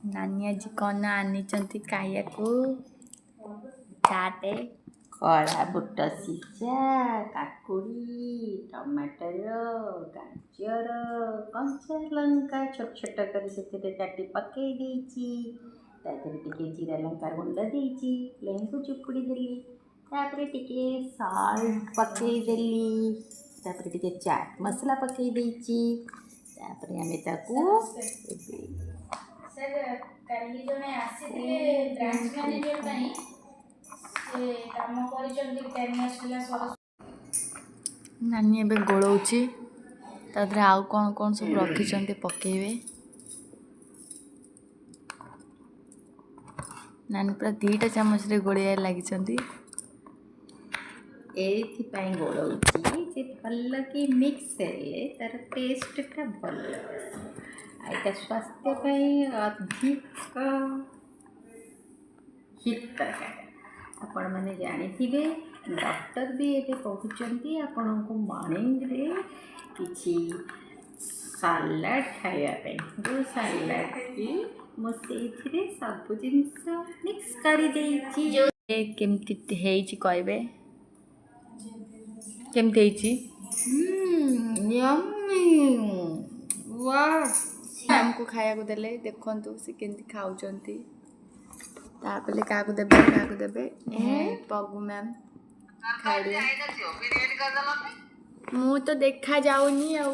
नानी आज कौन आनी खाया को चाटे खड़ा बुट सिझा काकुड़ी टमाटर गाजर कंचा लंका छोट छोट कर काटी पकई देची टिके जीरा लंका गुंड देची लेंबू चुपुड़ी देली तापरे टिके साल्ट पकई देली तापरे टिके चाट मसला पकई देची तापरे आमे ताकू सर काली जने आसीले ब्रांच मैनेजर पई से काम करिसंती 10 मास पिला सरस नानी एबे गोळौची तादरे आउ कौन कौन सब रखिछंती पकेइबे नानी पूरा 2टा चामच रे गोळिया लागिछंती एथिपाई गोळौची जे भल कि मिक्स हेले तार टेस्ट टा भल आइटा स्वास्थ्य पाई अधिक हितकर आपण माने जानिथिबे डॉक्टर भी एबे कहउचंती आपण को मॉर्निंग रे किछि सलाड खाया पे जो सलाड की मो सेथिरे सब जिंस मिक्स करी देछि जो केमती हेइची कहबे केमती हेइची यम्मी वाह मैम को खाया को देले देखंतु से केमती खाउचंती तापले काको देबे पगु मैम खाइले मु तो देखा जाउनी आउ